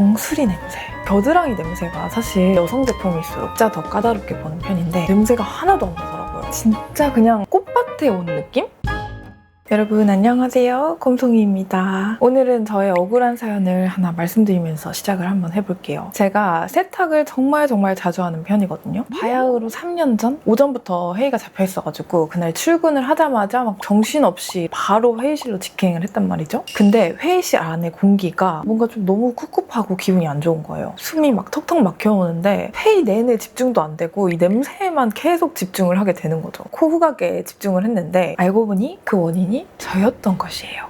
정수리 냄새. 겨드랑이 냄새가 사실 여성 제품일수록 진짜 더 까다롭게 보는 편인데 냄새가 하나도 안 나더라고요. 진짜 그냥 꽃밭에 온 느낌? 여러분 안녕하세요, 곰송이입니다. 오늘은 저의 억울한 사연을 하나 말씀드리면서 시작을 한번 해볼게요. 제가 세탁을 정말 자주 하는 편이거든요. 바야흐로 3년 전 오전부터 회의가 잡혀 있어가지고 그날 출근을 하자마자 막 정신없이 바로 회의실로 직행을 했단 말이죠. 근데 회의실 안에 공기가 뭔가 좀 너무 꿉꿉하고 기분이 안 좋은 거예요. 숨이 막 턱턱 막혀오는데 회의 내내 집중도 안 되고 이 냄새에만 계속 집중을 하게 되는 거죠. 코 후각에 집중을 했는데 알고 보니 그 원인이 저였던 것이에요.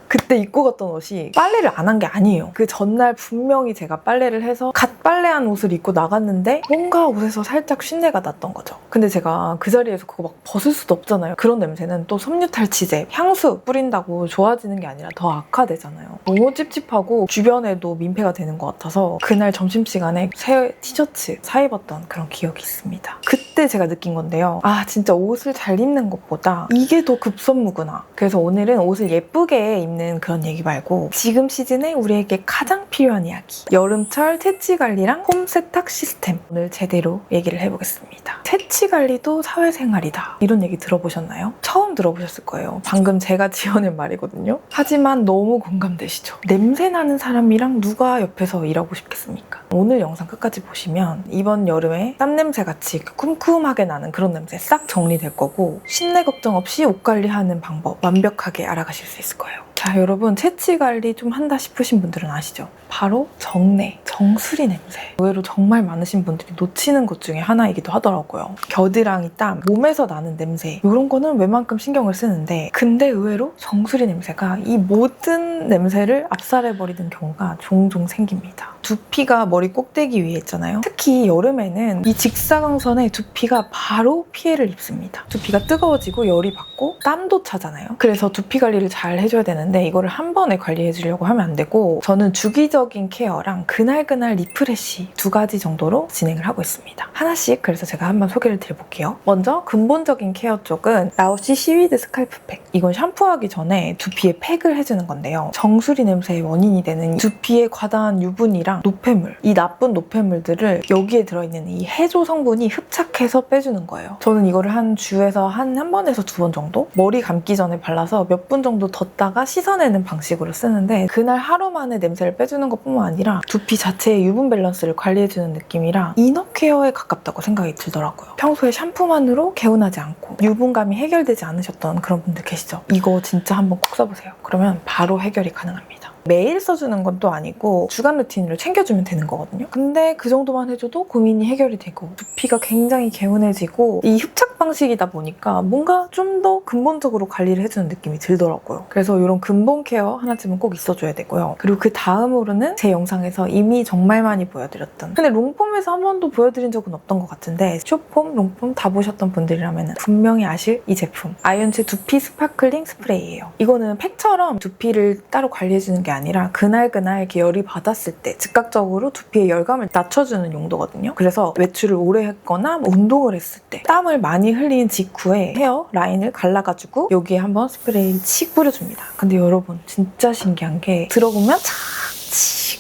그때 입고 갔던 옷이 빨래를 안 한 게 아니에요. 그 전날 분명히 제가 빨래를 해서 갓 빨래한 옷을 입고 나갔는데 뭔가 옷에서 살짝 쉰내가 났던 거죠. 근데 제가 그 자리에서 그거 막 벗을 수도 없잖아요. 그런 냄새는 또 섬유탈취제, 향수 뿌린다고 좋아지는 게 아니라 더 악화되잖아요. 너무 찝찝하고 주변에도 민폐가 되는 것 같아서 그날 점심시간에 새 티셔츠 사입었던 그런 기억이 있습니다. 그때 제가 느낀 건데요. 아, 진짜 옷을 잘 입는 것보다 이게 더 급선무구나. 그래서 오늘은 옷을 예쁘게 입는 그런 얘기 말고 지금 시즌에 우리에게 가장 필요한 이야기, 여름철 채취관리랑 홈 세탁 시스템, 오늘 제대로 얘기를 해보겠습니다. 채취관리도 사회생활이다, 이런 얘기 들어보셨나요? 처음 들어보셨을 거예요. 방금 제가 지어낸 말이거든요. 하지만 너무 공감되시죠? 냄새나는 사람이랑 누가 옆에서 일하고 싶겠습니까? 오늘 영상 끝까지 보시면 이번 여름에 땀냄새 같이 쿰쿰하게 나는 그런 냄새 싹 정리될 거고 신내 걱정 없이 옷 관리하는 방법 완벽하게 알아가실 수 있을 거예요. 자, 여러분 채취 관리 좀 한다 싶으신 분들은 아시죠? 바로 정내, 정수리 냄새. 의외로 정말 많으신 분들이 놓치는 것 중에 하나이기도 하더라고요. 겨드랑이 땀, 몸에서 나는 냄새, 이런 거는 웬만큼 신경을 쓰는데 근데 의외로 정수리 냄새가 이 모든 냄새를 압살해버리는 경우가 종종 생깁니다. 두피가 머리 꼭대기 위에 있잖아요. 특히 여름에는 이 직사광선에 두피가 바로 피해를 입습니다. 두피가 뜨거워지고 열이 받고 땀도 차잖아요. 그래서 두피 관리를 잘 해줘야 되는데 이거를 한 번에 관리해주려고 하면 안 되고 저는 주기적인 케어랑 그날 리프레시 두 가지 정도로 진행을 하고 있습니다. 하나씩 그래서 제가 한번 소개를 드려볼게요. 먼저 근본적인 케어 쪽은 라오시 시위드 스칼프 팩. 이건 샴푸하기 전에 두피에 팩을 해주는 건데요. 정수리 냄새의 원인이 되는 두피의 과다한 유분이랑 노폐물, 이 나쁜 노폐물들을 여기에 들어있는 이 해조 성분이 흡착해서 빼주는 거예요. 저는 이거를 한 주에서 한 번에서 두 번 정도 머리 감기 전에 발라서 몇 분 정도 뒀다가 씻어내는 방식으로 쓰는데 그날 하루 만에 냄새를 빼주는 것뿐만 아니라 두피 자체의 유분 밸런스를 관리해주는 느낌이라 이너 케어에 가깝다고 생각이 들더라고요. 평소에 샴푸만으로 개운하지 않고 유분감이 해결되지 않으셨던 그런 분들 계시죠? 이거 진짜 한번 꼭 써보세요. 그러면 바로 해결이 가능합니다. 매일 써주는 건 또 아니고 주간 루틴으로 챙겨주면 되는 거거든요. 근데 그 정도만 해줘도 고민이 해결이 되고 두피가 굉장히 개운해지고 이 흡착 방식이다 보니까 뭔가 좀 더 근본적으로 관리를 해주는 느낌이 들더라고요. 그래서 이런 근본 케어 하나쯤은 꼭 있어줘야 되고요. 그리고 그 다음으로는 제 영상에서 이미 정말 많이 보여드렸던, 근데 롱폼에서 한 번도 보여드린 적은 없던 것 같은데 숏폼, 롱폼 다 보셨던 분들이라면 분명히 아실 이 제품, 아이언츠 두피 스파클링 스프레이예요. 이거는 팩처럼 두피를 따로 관리해주는 게 아니라 그날 이렇게 열이 받았을 때 즉각적으로 두피의 열감을 낮춰주는 용도거든요. 그래서 외출을 오래 했거나 운동을 했을 때 땀을 많이 흘린 직후에 헤어 라인을 갈라가지고 여기에 한번 스프레이를 칙 뿌려줍니다. 근데 여러분 진짜 신기한 게 들어보면 착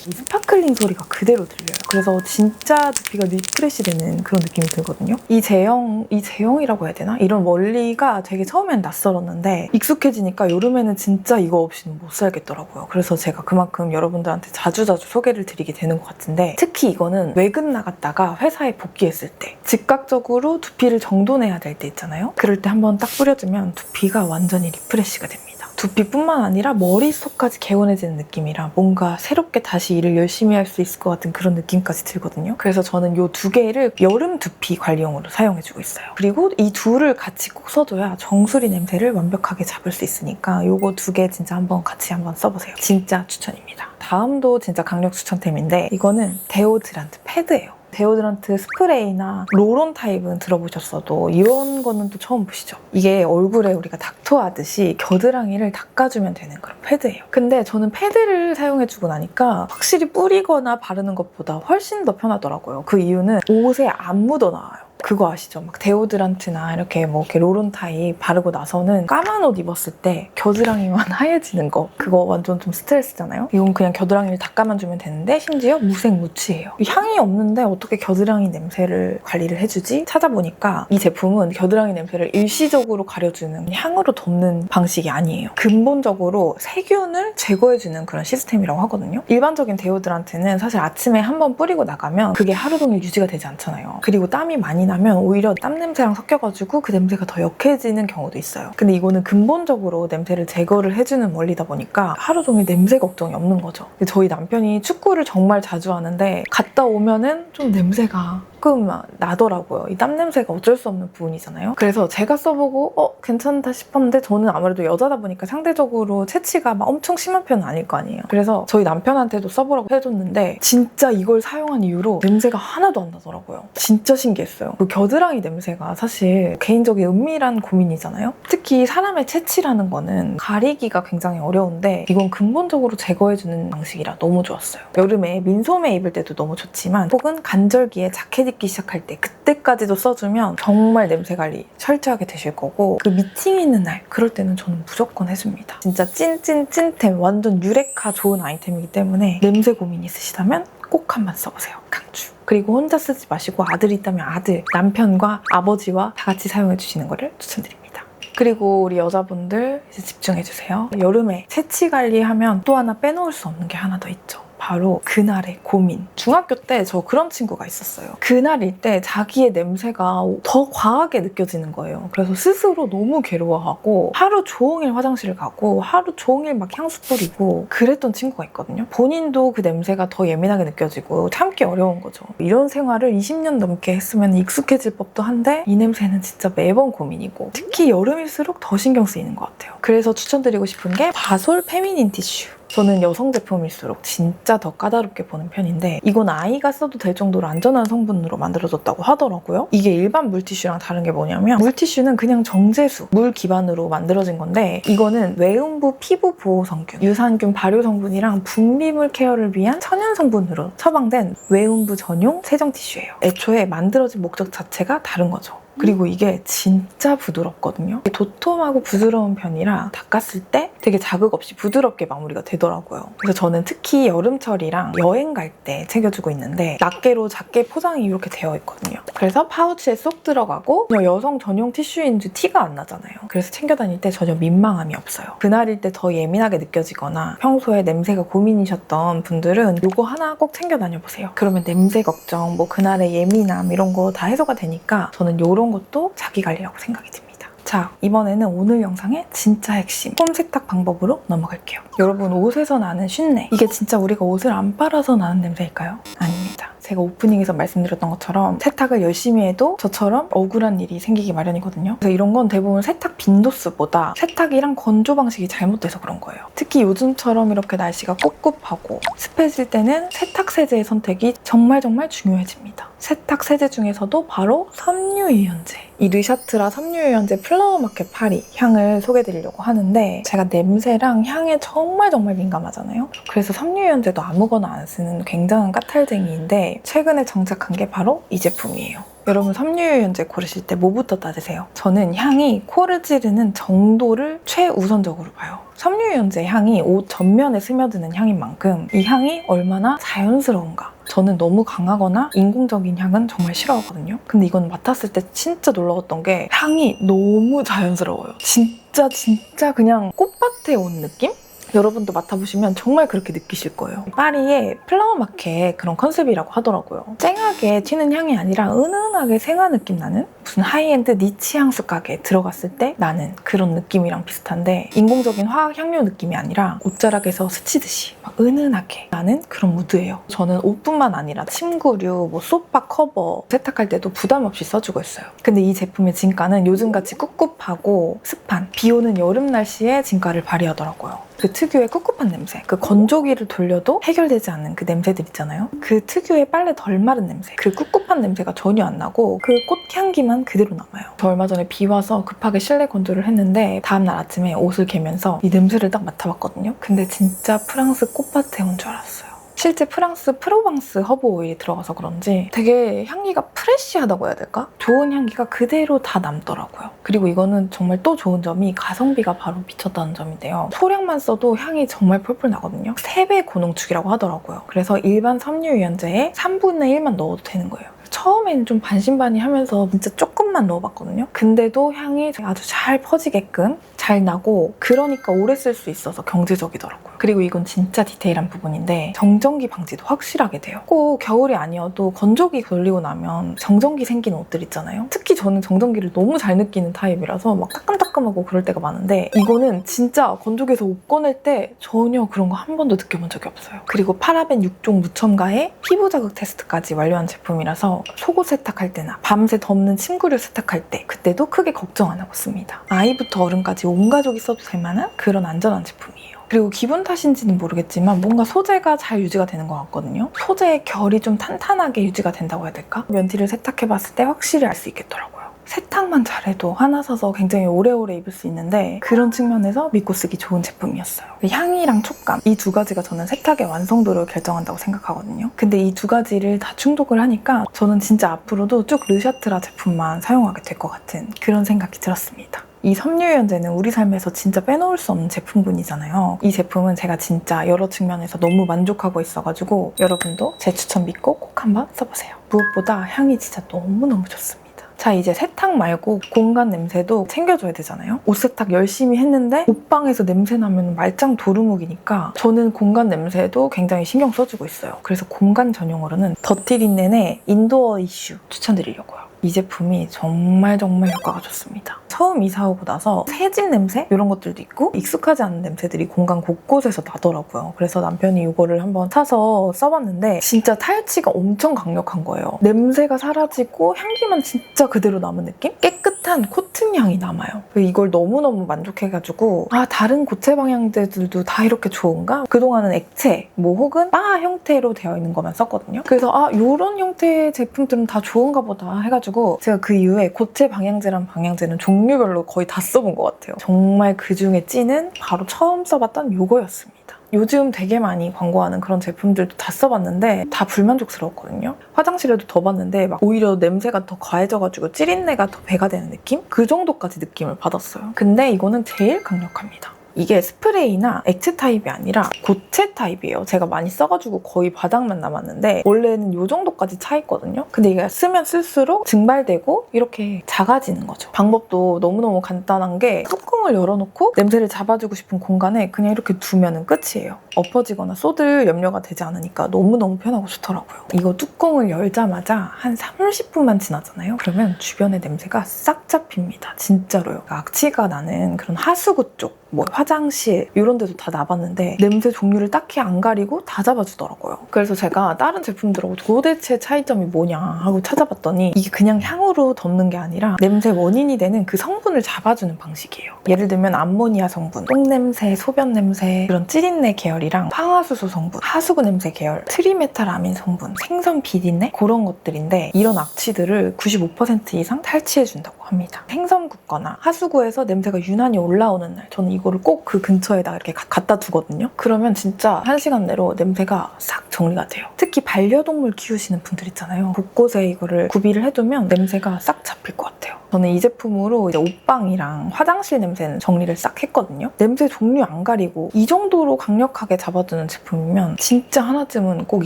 스파클링 소리가 그대로 들려요. 그래서 진짜 두피가 리프레시 되는 그런 느낌이 들거든요. 이 제형이라고 해야 되나? 이런 원리가 되게 처음엔 낯설었는데 익숙해지니까 여름에는 진짜 이거 없이는 못 살겠더라고요. 그래서 제가 그만큼 여러분들한테 자주 소개를 드리게 되는 것 같은데 특히 이거는 외근 나갔다가 회사에 복귀했을 때 즉각적으로 두피를 정돈해야 될 때 있잖아요. 그럴 때 한번 딱 뿌려주면 두피가 완전히 리프레시가 됩니다. 두피뿐만 아니라 머릿속까지 개운해지는 느낌이라 뭔가 새롭게 다시 일을 열심히 할 수 있을 것 같은 그런 느낌까지 들거든요. 그래서 저는 이 두 개를 여름 두피 관리용으로 사용해주고 있어요. 그리고 이 둘을 같이 꼭 써줘야 정수리 냄새를 완벽하게 잡을 수 있으니까 이거 두 개 진짜 같이 한번 써보세요. 진짜 추천입니다. 다음도 진짜 강력 추천템인데 이거는 데오드란트 패드예요. 데오드란트 스프레이나 롤온 타입은 들어보셨어도 이런 거는 또 처음 보시죠? 이게 얼굴에 우리가 닥터하듯이 겨드랑이를 닦아주면 되는 그런 패드예요. 근데 저는 패드를 사용해주고 나니까 확실히 뿌리거나 바르는 것보다 훨씬 더 편하더라고요. 그 이유는 옷에 안 묻어나와요. 그거 아시죠? 막 데오드란트나 이렇게 뭐 이렇게 롤온 타입 바르고 나서는 까만 옷 입었을 때 겨드랑이만 하얘지는 거, 그거 완전 좀 스트레스잖아요. 이건 그냥 겨드랑이를 닦아만 주면 되는데 심지어 무색무취해요. 향이 없는데 어떻게 겨드랑이 냄새를 관리를 해주지? 찾아보니까 이 제품은 겨드랑이 냄새를 일시적으로 가려주는 향으로 덮는 방식이 아니에요. 근본적으로 세균을 제거해주는 그런 시스템이라고 하거든요. 일반적인 데오드란트는 사실 아침에 한번 뿌리고 나가면 그게 하루 종일 유지가 되지 않잖아요. 그리고 땀이 많이 나면 오히려 땀 냄새랑 섞여가지고 그 냄새가 더 역해지는 경우도 있어요. 근데 이거는 근본적으로 냄새를 제거를 해주는 원리다 보니까 하루 종일 냄새 걱정이 없는 거죠. 저희 남편이 축구를 정말 자주 하는데 갔다 오면은 좀 냄새가 조금 나더라고요. 이 땀 냄새가 어쩔 수 없는 부분이잖아요. 그래서 제가 써보고 괜찮다 싶었는데 저는 아무래도 여자다 보니까 상대적으로 체취가 막 엄청 심한 편은 아닐 거 아니에요. 그래서 저희 남편한테도 써보라고 해줬는데 진짜 이걸 사용한 이후로 냄새가 하나도 안 나더라고요. 진짜 신기했어요. 그 겨드랑이 냄새가 사실 개인적인 은밀한 고민이잖아요. 특히 사람의 체취라는 거는 가리기가 굉장히 어려운데 이건 근본적으로 제거해주는 방식이라 너무 좋았어요. 여름에 민소매 입을 때도 너무 좋지만 혹은 간절기에 자켓 입기 시작할 때 그때까지도 써주면 정말 냄새 관리 철저하게 되실 거고, 그 미팅 있는 날 그럴 때는 저는 무조건 해줍니다. 진짜 찐템, 완전 유레카 좋은 아이템이기 때문에 냄새 고민 있으시다면 꼭 한번 써보세요. 강추. 그리고 혼자 쓰지 마시고 아들이 있다면 아들, 남편과 아버지와 다 같이 사용해 주시는 거를 추천드립니다. 그리고 우리 여자분들 이제 집중해주세요. 여름에 체취 관리하면 또 하나 빼놓을 수 없는 게 하나 더 있죠. 바로 그날의 고민. 중학교 때 저 그런 친구가 있었어요. 그날일 때 자기의 냄새가 더 과하게 느껴지는 거예요. 그래서 스스로 너무 괴로워하고 하루 종일 화장실 가고 하루 종일 막 향수 뿌리고 그랬던 친구가 있거든요. 본인도 그 냄새가 더 예민하게 느껴지고 참기 어려운 거죠. 이런 생활을 20년 넘게 했으면 익숙해질 법도 한데 이 냄새는 진짜 매번 고민이고 특히 여름일수록 더 신경 쓰이는 것 같아요. 그래서 추천드리고 싶은 게 바솔 페미닌 티슈. 저는 여성 제품일수록 진짜 더 까다롭게 보는 편인데 이건 아이가 써도 될 정도로 안전한 성분으로 만들어졌다고 하더라고요. 이게 일반 물티슈랑 다른 게 뭐냐면 물티슈는 그냥 정제수, 물 기반으로 만들어진 건데 이거는 외음부 피부 보호 성균, 유산균 발효 성분이랑 분비물 케어를 위한 천연 성분으로 처방된 외음부 전용 세정 티슈예요. 애초에 만들어진 목적 자체가 다른 거죠. 그리고 이게 진짜 부드럽거든요. 도톰하고 부드러운 편이라 닦았을 때 되게 자극 없이 부드럽게 마무리가 되더라고요. 그래서 저는 특히 여름철이랑 여행 갈 때 챙겨주고 있는데 낱개로 작게 포장이 이렇게 되어 있거든요. 그래서 파우치에 쏙 들어가고 여성 전용 티슈인지 티가 안 나잖아요. 그래서 챙겨 다닐 때 전혀 민망함이 없어요. 그날일 때 더 예민하게 느껴지거나 평소에 냄새가 고민이셨던 분들은 이거 하나 꼭 챙겨 다녀보세요. 그러면 냄새 걱정, 뭐 그날의 예민함 이런 거 다 해소가 되니까 저는 이런 것도 자기 관리라고 생각이 듭니다. 자, 이번에는 오늘 영상의 진짜 핵심 폼 세탁 방법으로 넘어갈게요. 여러분, 옷에서 나는 쉰내, 이게 진짜 우리가 옷을 안 빨아서 나는 냄새일까요? 아닙니다. 제가 오프닝에서 말씀드렸던 것처럼 세탁을 열심히 해도 저처럼 억울한 일이 생기기 마련이거든요. 그래서 이런 건 대부분 세탁 빈도수보다 세탁이랑 건조 방식이 잘못돼서 그런 거예요. 특히 요즘처럼 이렇게 날씨가 꿉꿉하고 습해질 때는 세탁 세제의 선택이 정말 중요해집니다. 세탁 세제 중에서도 바로 섬유유연제, 이 르샤트라 섬유유연제 플라워마켓 파리 향을 소개해드리려고 하는데 제가 냄새랑 향에 정말 민감하잖아요. 그래서 섬유유연제도 아무거나 안 쓰는 굉장한 까탈쟁이인데 최근에 정착한 게 바로 이 제품이에요. 여러분, 섬유유연제 고르실 때 뭐부터 따지세요? 저는 향이 코를 찌르는 정도를 최우선적으로 봐요. 섬유유연제 향이 옷 전면에 스며드는 향인 만큼 이 향이 얼마나 자연스러운가. 저는 너무 강하거나 인공적인 향은 정말 싫어하거든요. 근데 이건 맡았을 때 진짜 놀라웠던 게 향이 너무 자연스러워요. 진짜 그냥 꽃밭에 온 느낌? 여러분도 맡아보시면 정말 그렇게 느끼실 거예요. 파리의 플라워마켓 그런 컨셉이라고 하더라고요. 쨍하게 튀는 향이 아니라 은은하게 생화 느낌 나는 무슨 하이엔드 니치 향수 가게에 들어갔을 때 나는 그런 느낌이랑 비슷한데 인공적인 화학 향료 느낌이 아니라 옷자락에서 스치듯이 막 은은하게 나는 그런 무드예요. 저는 옷뿐만 아니라 침구류, 뭐 소파 커버 세탁할 때도 부담 없이 써주고 있어요. 근데 이 제품의 진가는 요즘같이 꿉꿉하고 습한 비 오는 여름 날씨에 진가를 발휘하더라고요. 그 특유의 꿉꿉한 냄새, 그 건조기를 돌려도 해결되지 않는 그 냄새들 있잖아요. 그 특유의 빨래 덜 마른 냄새, 그 꿉꿉한 냄새가 전혀 안 나고 그 꽃향기만 그대로 남아요. 저 얼마 전에 비 와서 급하게 실내 건조를 했는데 다음날 아침에 옷을 개면서 이 냄새를 딱 맡아봤거든요. 근데 진짜 프랑스 꽃밭에 온 줄 알았어요. 실제 프랑스 프로방스 허브 오일이 들어가서 그런지 되게 향기가 프레쉬하다고 해야 될까? 좋은 향기가 그대로 다 남더라고요. 그리고 이거는 정말 또 좋은 점이 가성비가 바로 미쳤다는 점인데요. 소량만 써도 향이 정말 펄펄 나거든요. 3배 고농축이라고 하더라고요. 그래서 일반 섬유유연제에 3분의 1만 넣어도 되는 거예요. 처음에는 좀 반신반의하면서 진짜 조금만 넣어봤거든요. 근데도 향이 아주 잘 퍼지게끔 잘 나고 그러니까 오래 쓸 수 있어서 경제적이더라고요. 그리고 이건 진짜 디테일한 부분인데 정전기 방지도 확실하게 돼요. 꼭 겨울이 아니어도 건조기 돌리고 나면 정전기 생기는 옷들 있잖아요. 특히 저는 정전기를 너무 잘 느끼는 타입이라서 막 따끔따끔하고 그럴 때가 많은데 이거는 진짜 건조기에서 옷 꺼낼 때 전혀 그런 거 한 번도 느껴본 적이 없어요. 그리고 파라벤 6종 무첨가에 피부 자극 테스트까지 완료한 제품이라서 속옷 세탁할 때나 밤새 덮는 침구류 세탁할 때 그때도 크게 걱정 안 하고 씁니다. 아이부터 어른까지 온 가족이 써도 될 만한 그런 안전한 제품이에요. 그리고 기분 탓인지는 모르겠지만 뭔가 소재가 잘 유지가 되는 것 같거든요. 소재의 결이 좀 탄탄하게 유지가 된다고 해야 될까? 면티를 세탁해봤을 때 확실히 알 수 있겠더라고요. 세탁만 잘해도 하나 사서 굉장히 오래오래 입을 수 있는데 그런 측면에서 믿고 쓰기 좋은 제품이었어요. 향이랑 촉감 이 두 가지가 저는 세탁의 완성도를 결정한다고 생각하거든요. 근데 이 두 가지를 다 충족을 하니까 저는 진짜 앞으로도 쭉 르샤트라 제품만 사용하게 될 것 같은 그런 생각이 들었습니다. 이 섬유유연제는 우리 삶에서 진짜 빼놓을 수 없는 제품군이잖아요. 이 제품은 제가 진짜 여러 측면에서 너무 만족하고 있어가지고 여러분도 제 추천 믿고 꼭 한번 써보세요. 무엇보다 향이 진짜 너무너무 좋습니다. 자, 이제 세탁 말고 공간 냄새도 챙겨줘야 되잖아요. 옷 세탁 열심히 했는데 옷방에서 냄새 나면 말짱 도루묵이니까 저는 공간 냄새도 굉장히 신경 써주고 있어요. 그래서 공간 전용으로는 더티린넨의 인도어 이슈 추천드리려고요. 이 제품이 정말 효과가 좋습니다. 처음 이사 오고 나서 새집 냄새? 이런 것들도 있고 익숙하지 않은 냄새들이 공간 곳곳에서 나더라고요. 그래서 남편이 이거를 한번 사서 써봤는데 진짜 탈취가 엄청 강력한 거예요. 냄새가 사라지고 향기만 진짜 그대로 남은 느낌? 깨끗한 코튼 향이 남아요. 이걸 너무너무 만족해가지고 다른 고체 방향제들도 다 이렇게 좋은가? 그동안은 액체 혹은 바 형태로 되어 있는 것만 썼거든요. 그래서 이런 형태의 제품들은 다 좋은가 보다 해가지고 제가 그 이후에 고체 방향제란 방향제는 종류별로 거의 다 써본 것 같아요. 정말 그중에 찐은 바로 처음 써봤던 요거였습니다. 요즘 되게 많이 광고하는 그런 제품들도 다 써봤는데 다 불만족스러웠거든요. 화장실에도 더 봤는데 막 오히려 냄새가 더 과해져가지고 찌린내가 더 배가 되는 느낌? 그 정도까지 느낌을 받았어요. 근데 이거는 제일 강력합니다. 이게 스프레이나 액체 타입이 아니라 고체 타입이에요. 제가 많이 써가지고 거의 바닥만 남았는데 원래는 이 정도까지 차 있거든요. 근데 이게 쓰면 쓸수록 증발되고 이렇게 작아지는 거죠. 방법도 너무너무 간단한 게 뚜껑을 열어놓고 냄새를 잡아주고 싶은 공간에 그냥 이렇게 두면 끝이에요. 엎어지거나 쏟을 염려가 되지 않으니까 너무너무 편하고 좋더라고요. 이거 뚜껑을 열자마자 한 30분만 지나잖아요. 그러면 주변의 냄새가 싹 잡힙니다. 진짜로요. 악취가 나는 그런 하수구 쪽 화장실 이런 데도 다 나봤는데 냄새 종류를 딱히 안 가리고 다 잡아주더라고요. 그래서 제가 다른 제품들하고 도대체 차이점이 뭐냐 하고 찾아봤더니 이게 그냥 향으로 덮는 게 아니라 냄새 원인이 되는 그 성분을 잡아주는 방식이에요. 예를 들면 암모니아 성분, 똥냄새, 소변 냄새, 그런 찌린내 계열이랑 황화수소 성분, 하수구 냄새 계열, 트리메탈아민 성분, 생선 비린내 그런 것들인데 이런 악취들을 95% 이상 탈취해준다고 합니다. 생선 굽거나 하수구에서 냄새가 유난히 올라오는 날 저는 이거를 꼭 그 근처에다 이렇게 갖다 두거든요. 그러면 진짜 1시간 내로 냄새가 싹 정리가 돼요. 특히 반려동물 키우시는 분들 있잖아요. 곳곳에 이거를 구비를 해두면 냄새가 싹 잡힐 것 같아요. 저는 이 제품으로 이제 옷방이랑 화장실 냄새는 정리를 싹 했거든요. 냄새 종류 안 가리고 이 정도로 강력하게 잡아주는 제품이면 진짜 하나쯤은 꼭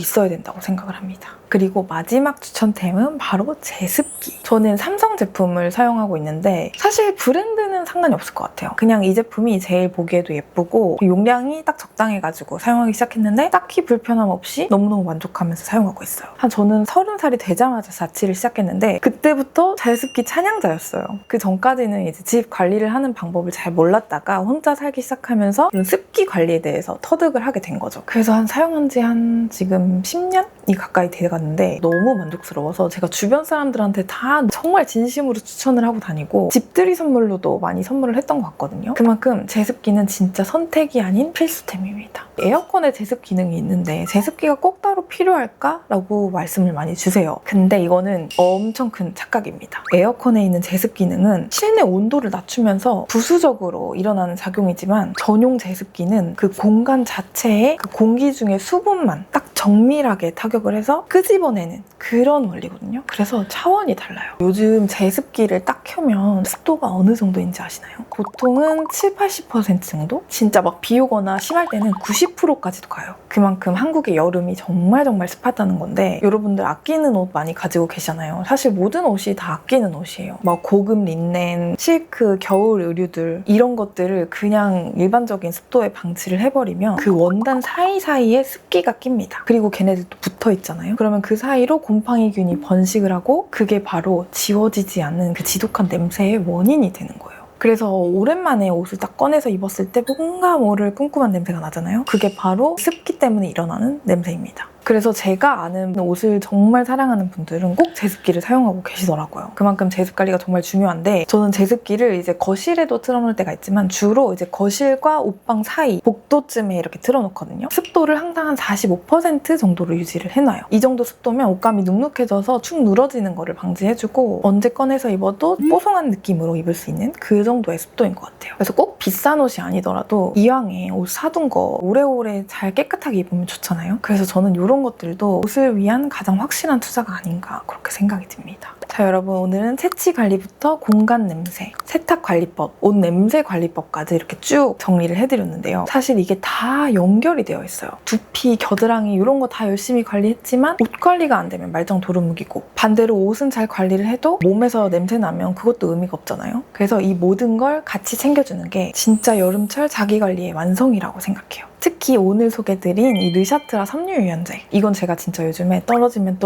있어야 된다고 생각을 합니다. 그리고 마지막 추천템은 바로 제습기. 저는 삼성 제품을 사용하고 있는데 사실 브랜드는 상관이 없을 것 같아요. 그냥 이 제품이 제일 보기에도 예쁘고 용량이 딱 적당해가지고 사용하기 시작했는데 딱히 불편함 없이 너무너무 만족하면서 사용하고 있어요. 저는 30살이 되자마자 자취를 시작했는데 그때부터 제습기 찬양자였어요. 그 전까지는 이제 집 관리를 하는 방법을 잘 몰랐다가 혼자 살기 시작하면서 이런 습기 관리에 대해서 터득을 하게 된 거죠. 그래서 사용한 지 지금 10년이 가까이 돼가는데 너무 만족스러워서 제가 주변 사람들한테 다 정말 진심으로 추천을 하고 다니고 집들이 선물로도 많이 많이 선물을 했던 것 같거든요. 그만큼 제습기는 진짜 선택이 아닌 필수템입니다. 에어컨에 제습 기능이 있는데 제습기가 꼭 따로 필요할까? 라고 말씀을 많이 주세요. 근데 이거는 엄청 큰 착각입니다. 에어컨에 있는 제습 기능은 실내 온도를 낮추면서 부수적으로 일어나는 작용이지만 전용 제습기는 그 공간 자체에 그 공기 중에 수분만 딱 정밀하게 타격을 해서 끄집어내는 그런 원리거든요. 그래서 차원이 달라요. 요즘 제습기를 딱 켜면 습도가 어느 정도인지 아시나요? 보통은 70-80% 정도? 진짜 막 비 오거나 심할 때는 90%까지도 가요. 그만큼 한국의 여름이 정말 습하다는 건데 여러분들 아끼는 옷 많이 가지고 계시잖아요. 사실 모든 옷이 다 아끼는 옷이에요. 막 고급 린넨, 실크, 겨울 의류들 이런 것들을 그냥 일반적인 습도에 방치를 해버리면 그 원단 사이사이에 습기가 낍니다. 그리고 걔네들도 붙어있잖아요. 그러면 그 사이로 곰팡이균이 번식을 하고 그게 바로 지워지지 않는 그 지독한 냄새의 원인이 되는 거예요. 그래서 오랜만에 옷을 딱 꺼내서 입었을 때 뭔가 모를 쿰쿰한 냄새가 나잖아요. 그게 바로 습기 때문에 일어나는 냄새입니다. 그래서 제가 아는 옷을 정말 사랑하는 분들은 꼭 제습기를 사용하고 계시더라고요. 그만큼 제습 관리가 정말 중요한데 저는 제습기를 이제 거실에도 틀어놓을 때가 있지만 주로 이제 거실과 옷방 사이 복도쯤에 이렇게 틀어놓거든요. 습도를 항상 한 45% 정도로 유지를 해놔요. 이 정도 습도면 옷감이 눅눅해져서 축 늘어지는 거를 방지해주고 언제 꺼내서 입어도 뽀송한 느낌으로 입을 수 있는 그 정도의 습도인 것 같아요. 그래서 꼭 비싼 옷이 아니더라도 이왕에 옷 사둔 거 오래오래 잘 깨끗하게 입으면 좋잖아요. 그래서 저는 이런 것들도 옷을 위한 가장 확실한 투자가 아닌가 그렇게 생각이 듭니다. 자, 여러분 오늘은 채취 관리부터 공간 냄새, 세탁 관리법, 옷 냄새 관리법까지 이렇게 쭉 정리를 해드렸는데요. 사실 이게 다 연결이 되어 있어요. 두피, 겨드랑이 이런 거 다 열심히 관리했지만 옷 관리가 안 되면 말짱 도루묵이고 반대로 옷은 잘 관리를 해도 몸에서 냄새 나면 그것도 의미가 없잖아요. 그래서 이 모든 걸 같이 챙겨주는 게 진짜 여름철 자기관리의 완성이라고 생각해요. 특히 오늘 소개드린 이 르샤트라 섬유유연제 이건 제가 진짜 요즘에 떨어지면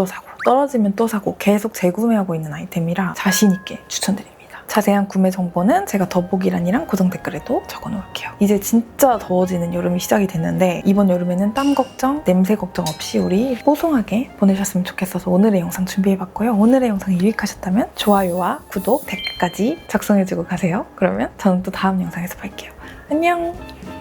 또 사고 계속 재구매하고 있는 아이템이라 자신있게 추천드립니다. 자세한 구매 정보는 제가 더보기란이랑 고정 댓글에도 적어놓을게요. 이제 진짜 더워지는 여름이 시작이 됐는데 이번 여름에는 땀 걱정, 냄새 걱정 없이 우리 뽀송하게 보내셨으면 좋겠어서 오늘의 영상 준비해봤고요. 오늘의 영상이 유익하셨다면 좋아요와 구독, 댓글까지 작성해주고 가세요. 그러면 저는 또 다음 영상에서 뵐게요. 안녕!